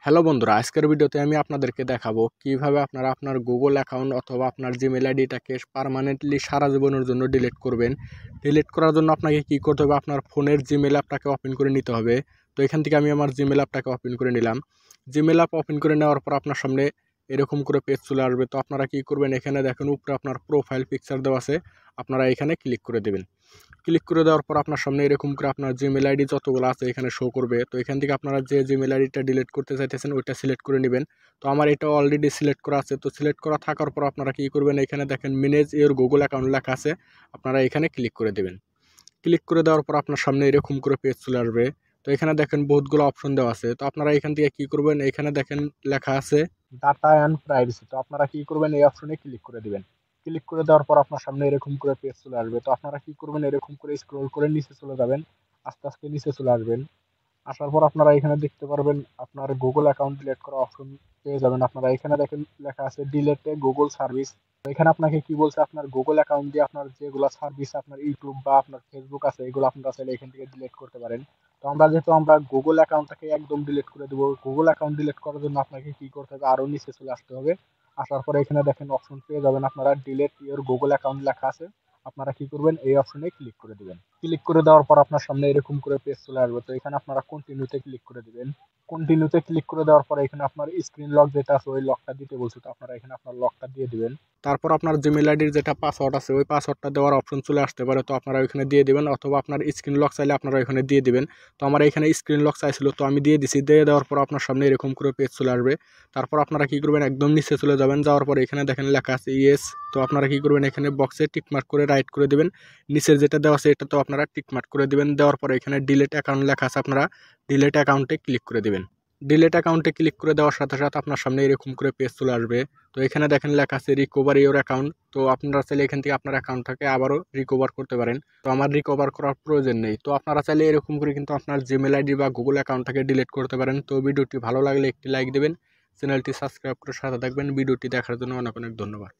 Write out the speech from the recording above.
Hello বন্ধুরা, আজকের ভিডিওতে আমি আপনাদেরকে দেখাবো কিভাবে আপনারা আপনার গুগল অ্যাকাউন্ট অথবা আপনার জিমেল আইডিটাকে পার্মানেন্টলি সারা জীবনের জন্য ডিলিট করবেন। ডিলিট করার জন্য আপনাকে কি করতে হবে, আপনার ফোনের জিমেল অ্যাপটাকে ওপেন করে নিতে হবে। তো এখান থেকে আমি আমার জিমেল অ্যাপটাকে ওপেন করে নিলাম। জিমেল অ্যাপ ওপেন করে নেওয়ার পর আপনার সামনে এরকম করে পেজ চলে আসবে। তো আপনারা কি করবেন, এখানে দেখেন উপরে আপনার প্রোফাইল পিকচার দেওয়া আছে, আপনারা এখানে ক্লিক করে দেবেন। ক্লিক করে দেওয়ার পর আপনার সামনে এরকম করে আপনার জিমেল আইডি যতগুলো আছে এখানে শো করবে। তো এখান থেকে আপনারা যে জিমেল আইডিটা ডিলিট করতে চাইতেছেন ওইটা সিলেক্ট করে নেবেন। তো আমার এটা অলরেডি সিলেক্ট করা আছে। তো সিলেক্ট করা থাকার পর আপনারা কি করবেন, এখানে দেখেন ম্যানেজ ইওর গুগল অ্যাকাউন্ট লেখা আছে, আপনারা এখানে ক্লিক করে দেবেন। ক্লিক করে দেওয়ার পর আপনার সামনে এরকম করে পেজ চলে আসবে। তো এখানে দেখেন বহুতগুলো অপশন দেওয়া আছে। তো আপনারা এখান থেকে কি করবেন, এখানে দেখেন লেখা আছে ডাটা অ্যান্ড প্রাইভেসি। তো আপনারা কি করবেন, এই অপশনে ক্লিক করে দিবেন। ক্লিক করে দেওয়ার পর আপনার সামনে এরকম করে পেজ চলে আসবে। তো আপনারা কি করবেন, এরকম করে স্ক্রল করে নিচে চলে যাবেন, আস্তে আস্তে নিচে চলে আসবেন। আসার পর আপনারা এখানে দেখতে পারবেন আপনার গুগল অ্যাকাউন্ট ডিলিট করা অপশন পেয়ে যাবেন। আপনারা এখানে দেখেন লেখা আছে ডিলেট গুগল সার্ভিস। তো এখানে আপনাকে কি বলছে, আপনার গুগল অ্যাকাউন্ট দিয়ে আপনার যেগুলো সার্ভিস আপনার ইউটিউব বা আপনার ফেসবুক আছে এগুলো আপনারা চাইলে এখান থেকে ডিলিট করতে পারেন। তো আমরা গুগল অ্যাকাউন্টটাকে একদম ডিলিট করে দেবো। গুগল অ্যাকাউন্ট ডিলিট করার জন্য আপনাকে কি করতে হবে, আরো নিচে চলে আসতে হবে। আসার পরে এখানে দেখেন অপশন পেয়ে যাবেন, আপনারা ডিলিট ইওর গুগল অ্যাকাউন্ট লেখা আছে, আপনারা কি করবেন, এই অপশনে ক্লিক করে দিবেন। ক্লিক করে দেওয়ার পর আপনার সামনে এরকম করে পেজ চলে আসবে। তো এখানে আপনারা কন্টিনিউতে ক্লিক করে দিবেন। কন্টিনিউতে ক্লিক করে দেওয়ার পরে এখানে আপনার স্ক্রিন লক যেটা আছে ওই লকটা দিতে বলছে, তো আপনারা এখানে আপনার লকটা দিয়ে দিবেন। তারপর আপনার জিমেল আইডির যেটা পাসওয়ার্ড আছে ওই পাসওয়ার্ডটা দেওয়ার অপশন চলে আসতে পারে, তো আপনারা ওইখানে দিয়ে দিবেন, অথবা আপনার স্ক্রিন লক চাইলে আপনারা ওইখানে দিয়ে দিবেন। তো আমার এখানে স্ক্রিন লক চাইছিল, তো আমি দিয়ে দিছি। দিয়ে দেওয়ার পর আপনার সামনে এরকম করে পেজ চলে আসবে। তারপর আপনারা কি করবেন, একদম নিচে চলে যাবেন। যাওয়ার পরে এখানে দেখেন লেখা আছে ইয়েস। তো আপনারা কি করবেন, এখানে বক্সে টিকমার্ক করে রাইট করে দিবেন। নিচের যেটা দেওয়া আছে এটা তো আপনারা টিকমার্ক করে দিবেন। দেওয়ার পরে এখানে ডিলিট অ্যাকাউন্ট লেখা আছে, আপনারা ডিলিট অ্যাকাউন্টে ক্লিক করে দিবেন। ডিলিট অ্যাকাউন্টে ক্লিক করে দেওয়ার সাথে সাথে আপনার সামনে এরকম করে পেজ চলে আসবে। তো এখানে দেখেন লেখা আছে রিকভার ইওর অ্যাকাউন্ট। তো আপনারা চাইলে এখান থেকে আপনার অ্যাকাউন্টটাকে আবারও রিকভার করতে পারেন। তো আমার রিকভার করার প্রয়োজন নেই। তো আপনারা চাইলে এরকম করে কিন্তু আপনার জিমেল আইডি বা গুগল অ্যাকাউন্টটাকে ডিলিট করতে পারেন। তো ভিডিওটি ভালো লাগলে একটি লাইক দেবেন, চ্যানেলটি সাবস্ক্রাইব করে সাথে থাকবেন। ভিডিওটি দেখার জন্য অনেক অনেক ধন্যবাদ।